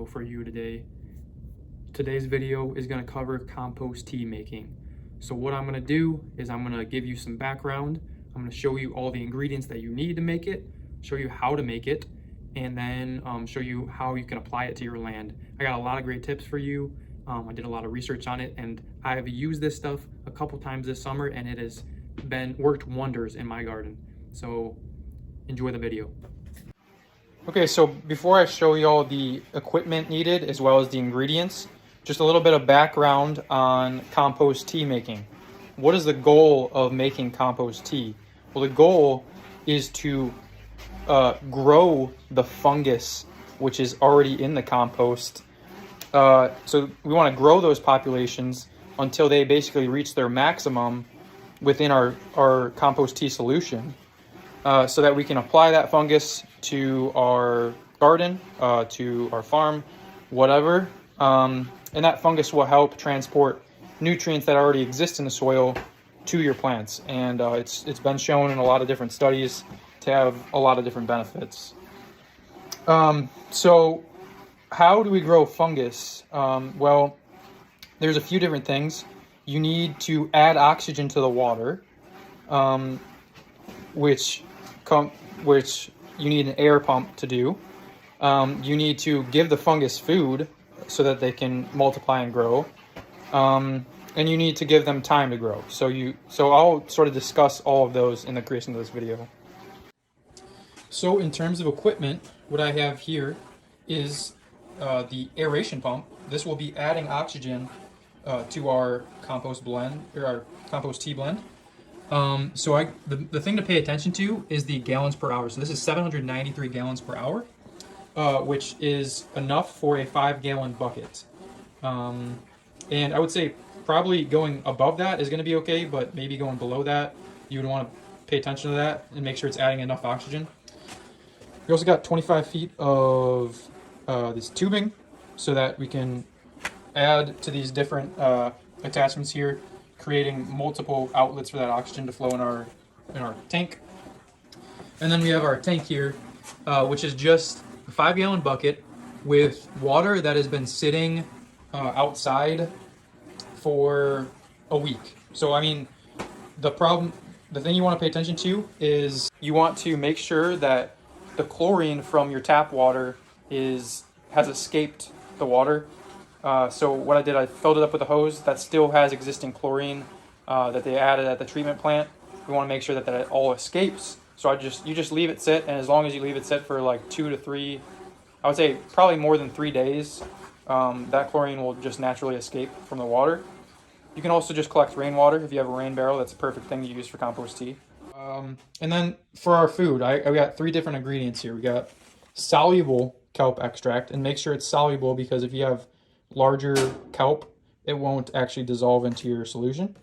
video for you today. Today's video is going to cover compost tea making. So what I'm going to do is I'm going to give you some background. I'm going to show you all the ingredients that you need to make it, show you how to make it, and then show you how you can apply it to your land. I got a lot of great tips for you. I did a lot of research on it, and I've used this stuff a couple times this summer, and it has worked wonders in my garden. So enjoy the video. Okay, so before I show you all the equipment needed as well as the ingredients, just a little bit of background on compost tea making. What is the goal of making compost tea? Well, the goal is to grow the fungus which is already in the compost. So we want to grow those populations until they basically reach their maximum within our compost tea solution, so that we can apply that fungus to our garden, to our farm, whatever. And that fungus will help transport nutrients that already exist in the soil to your plants. And it's been shown in a lot of different studies to have a lot of different benefits. So how do we grow fungus? Well, there's a few different things. You need to add oxygen to the water, which you need an air pump to do. You need to give the fungus food so that they can multiply and grow. And you need to give them time to grow. So I'll sort of discuss all of those in the creation of this video. So in terms of equipment, what I have here is the aeration pump. This will be adding oxygen to our compost blend, or our compost tea blend. So the thing to pay attention to is the gallons per hour. So this is 793 gallons per hour, which is enough for a 5-gallon bucket. And I would say probably going above that is going to be okay, but maybe going below that, you would want to pay attention to that and make sure it's adding enough oxygen. We also got 25 feet of this tubing so that we can add to these different attachments here, creating multiple outlets for that oxygen to flow in our tank. And then we have our tank here, which is just a 5-gallon bucket with water that has been sitting outside for a week. So I mean, the thing you want to pay attention to is you want to make sure that the chlorine from your tap water has escaped the water. So what I did, I filled it up with a hose that still has existing chlorine that they added at the treatment plant. We want to make sure that it all escapes. So you just leave it sit, and as long as you leave it sit for like 2 to 3, I would say probably more than 3 days, that chlorine will just naturally escape from the water. You can also just collect rainwater. If you have a rain barrel, that's a perfect thing to use for compost tea. And then for our food, I got 3 different ingredients here. We got soluble kelp extract, and make sure it's soluble because if you have larger kelp, it won't actually dissolve into your solution.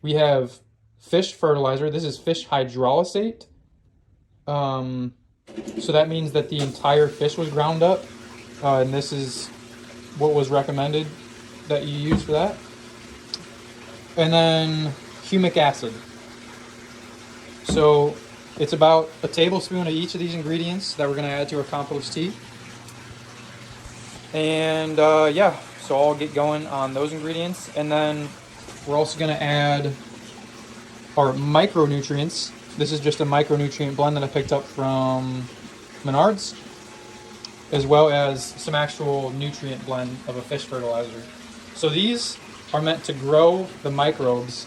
We have fish fertilizer. This is fish hydrolysate. So that means that the entire fish was ground up, and this is what was recommended that you use for that. And then humic acid. So it's about a tablespoon of each of these ingredients that we're going to add to our compost tea. And yeah, so I'll get going on those ingredients. And then we're also going to add our micronutrients. This is just a micronutrient blend that I picked up from Menards, as well as some actual nutrient blend of a fish fertilizer. So these are meant to grow the microbes,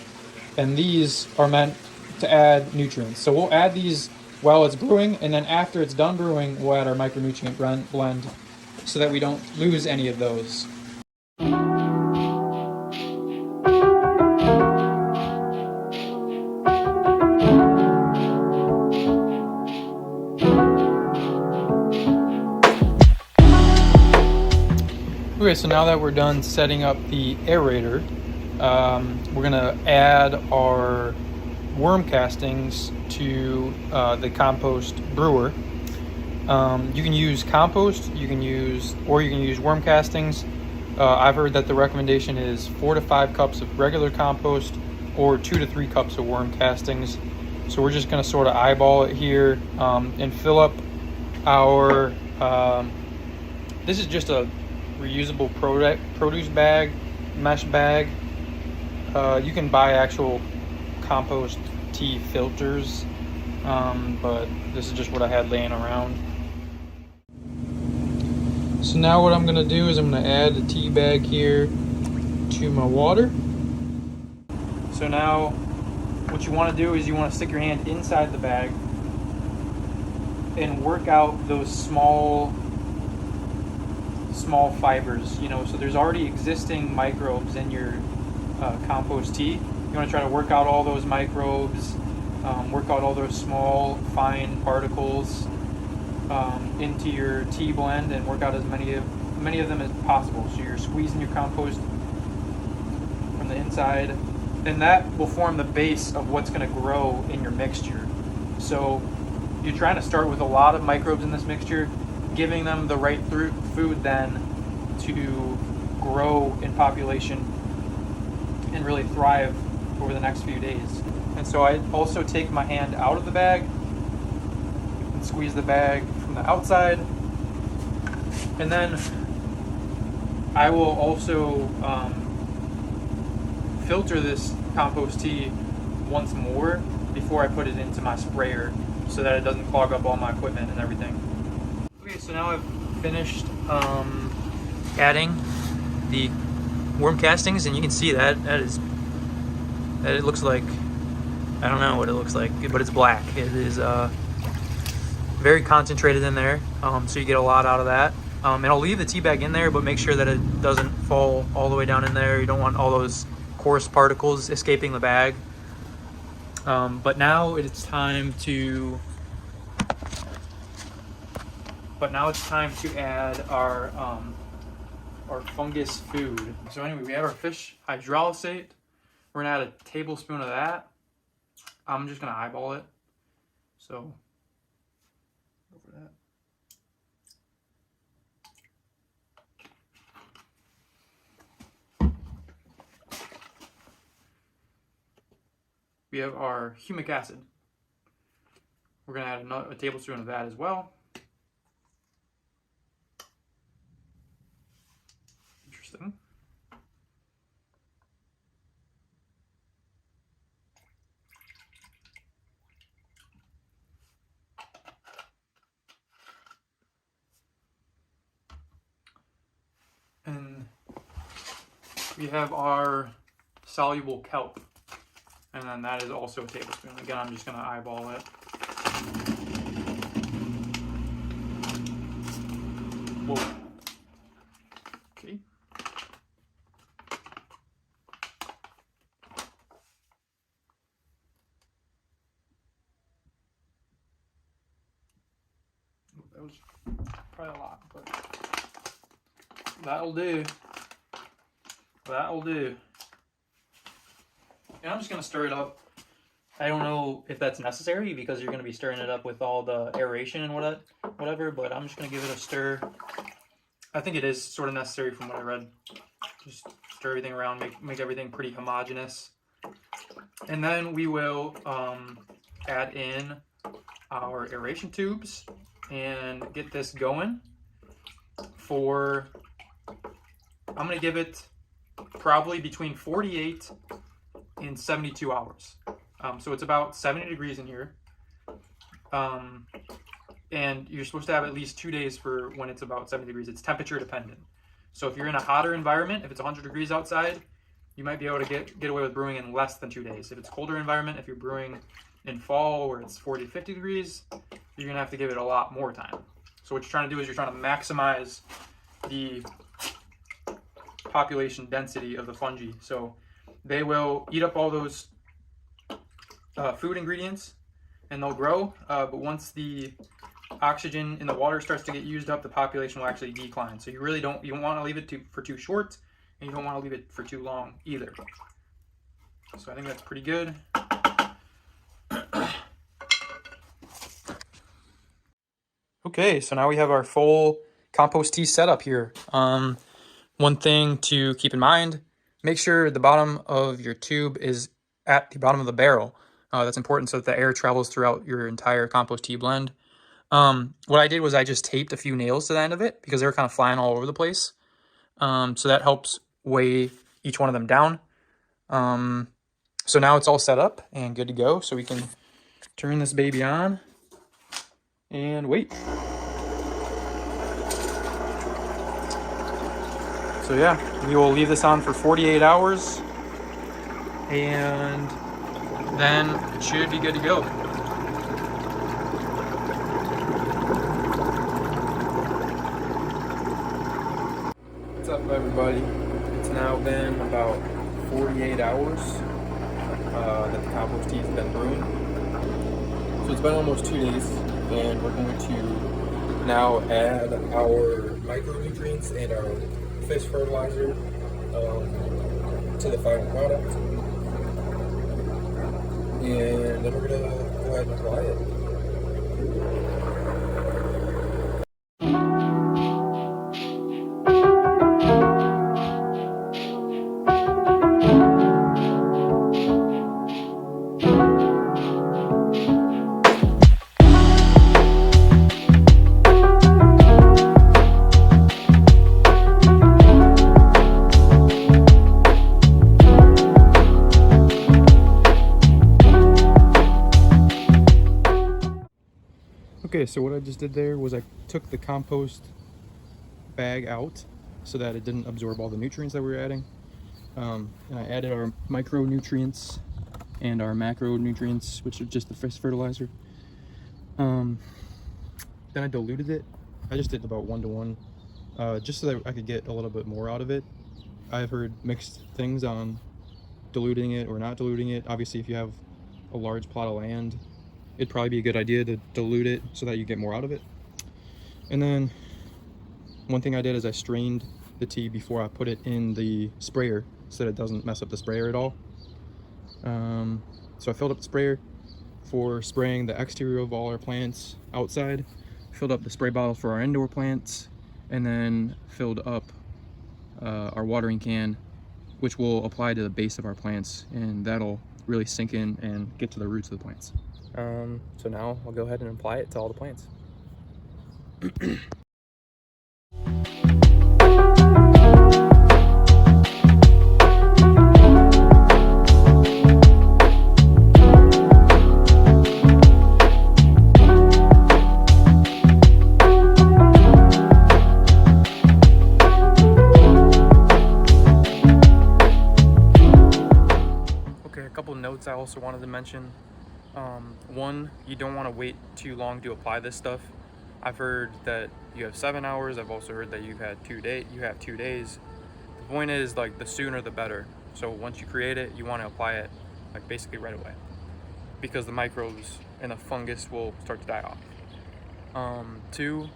and these are meant to add nutrients. So we'll add these while it's brewing, and then after it's done brewing, we'll add our micronutrient blend so that we don't lose any of those. Okay, so now that we're done setting up the aerator, we're gonna add our worm castings to the compost brewer. You can use compost, you can use worm castings. I've heard that the recommendation is 4 to 5 cups of regular compost or 2 to 3 cups of worm castings. So we're just going to sort of eyeball it here and fill up our This is just a reusable produce bag, mesh bag. You can buy actual compost tea filters, but this is just what I had laying around. So now what I'm gonna do is I'm gonna add the tea bag here to my water. So now what you want to do is you want to stick your hand inside the bag and work out those small fibers, you know. So there's already existing microbes in your compost tea. You want to try to work out all those microbes, work out all those small fine particles into your tea blend, and work out as many of them as possible. So you're squeezing your compost from the inside, and that will form the base of what's going to grow in your mixture. So you're trying to start with a lot of microbes in this mixture, giving them the right food then to grow in population and really thrive over the next few days. And so I also take my hand out of the bag and squeeze the bag from the outside, and then I will also filter this compost tea once more before I put it into my sprayer, so that it doesn't clog up all my equipment and everything. Okay, so now I've finished adding the worm castings, and you can see that it looks like, I don't know what it looks like, but it's black. It is very concentrated in there, so you get a lot out of that. And I'll leave the tea bag in there, but make sure that it doesn't fall all the way down in there. You don't want all those coarse particles escaping the bag. But now it's time to add our fungus food. So anyway, we have our fish hydrolysate. We're gonna add a tablespoon of that. I'm just gonna eyeball it. So go for that. We have our humic acid. We're gonna add a tablespoon of that as well. Interesting. And we have our soluble kelp. And then that is also a tablespoon. Again, I'm just going to eyeball it. Whoa. Okay. That was probably a lot, but that'll do. That'll do. And I'm just going to stir it up. I don't know if that's necessary because you're going to be stirring it up with all the aeration and whatever, but I'm just going to give it a stir. I think it is sort of necessary from what I read. Just stir everything around, make everything pretty homogeneous. And then we will add in our aeration tubes and get this going for, I'm going to give it probably between 48 in 72 hours. So it's about 70 degrees in here. And you're supposed to have at least 2 days for when it's about 70 degrees. It's temperature dependent. So if you're in a hotter environment, if it's 100 degrees outside, you might be able to get away with brewing in less than 2 days. If it's colder environment, if you're brewing in fall where it's 40 to 50 degrees, you're gonna have to give it a lot more time. So what you're trying to do is you're trying to maximize the population density of the fungi. So they will eat up all those food ingredients and they'll grow, but once the oxygen in the water starts to get used up, the population will actually decline. So you don't want to leave it for too short, and you don't want to leave it for too long either. So I think that's pretty good. Okay, so now we have our full compost tea setup here. One thing to keep in mind, make sure the bottom of your tube is at the bottom of the barrel. That's important so that the air travels throughout your entire compost tea blend. What I did was I just taped a few nails to the end of it because they were kind of flying all over the place. So that helps weigh each one of them down. So now it's all set up and good to go. So we can turn this baby on and wait. So yeah, we will leave this on for 48 hours and then it should be good to go. What's up, everybody? It's now been about 48 hours that the compost tea has been brewing. So it's been almost 2 days, and we're going to now add our micronutrients and our fish fertilizer to the final product. And then we're going to go ahead and apply it. Okay, so what I just did there was I took the compost bag out so that it didn't absorb all the nutrients that we were adding. And I added our micronutrients and our macronutrients, which are just the fish fertilizer. Then I diluted it. I just did about 1-to-1, just so that I could get a little bit more out of it. I've heard mixed things on diluting it or not diluting it. Obviously, if you have a large plot of land, it'd probably be a good idea to dilute it so that you get more out of it. And then one thing I did is I strained the tea before I put it in the sprayer so that it doesn't mess up the sprayer at all. So I filled up the sprayer for spraying the exterior of all our plants outside, filled up the spray bottle for our indoor plants, and then filled up our watering can, which will apply to the base of our plants, and that'll really sink in and get to the roots of the plants. So now I'll go ahead and apply it to all the plants. Okay, a couple notes I also wanted to mention. One, you don't want to wait too long to apply this stuff. I've heard that you have 7 hours. I've also heard that you have 2 days. The point is, like, the sooner the better. So once you create it, you want to apply it like basically right away, because the microbes and the fungus will start to die off. Two,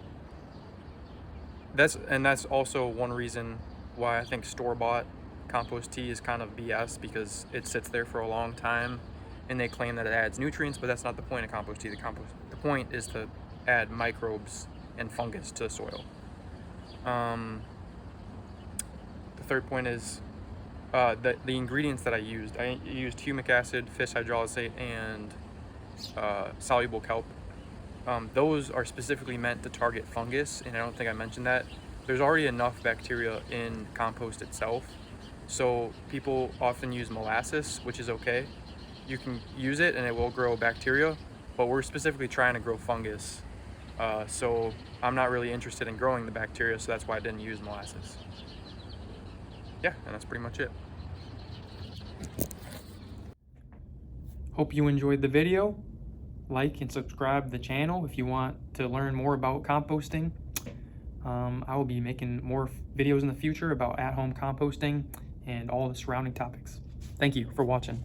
that's also one reason why I think store-bought compost tea is kind of BS, because it sits there for a long time and they claim that it adds nutrients, but that's not the point of compost tea. The point is to add microbes and fungus to the soil. The third point is the ingredients that I used humic acid, fish hydrolysate, and soluble kelp. Those are specifically meant to target fungus, and I don't think I mentioned that. There's already enough bacteria in compost itself, so people often use molasses, which is okay. You can use it and it will grow bacteria, but we're specifically trying to grow fungus. So I'm not really interested in growing the bacteria, so that's why I didn't use molasses. Yeah, and that's pretty much it. Hope you enjoyed the video. Like and subscribe to the channel if you want to learn more about composting. I will be making more videos in the future about at-home composting and all the surrounding topics. Thank you for watching.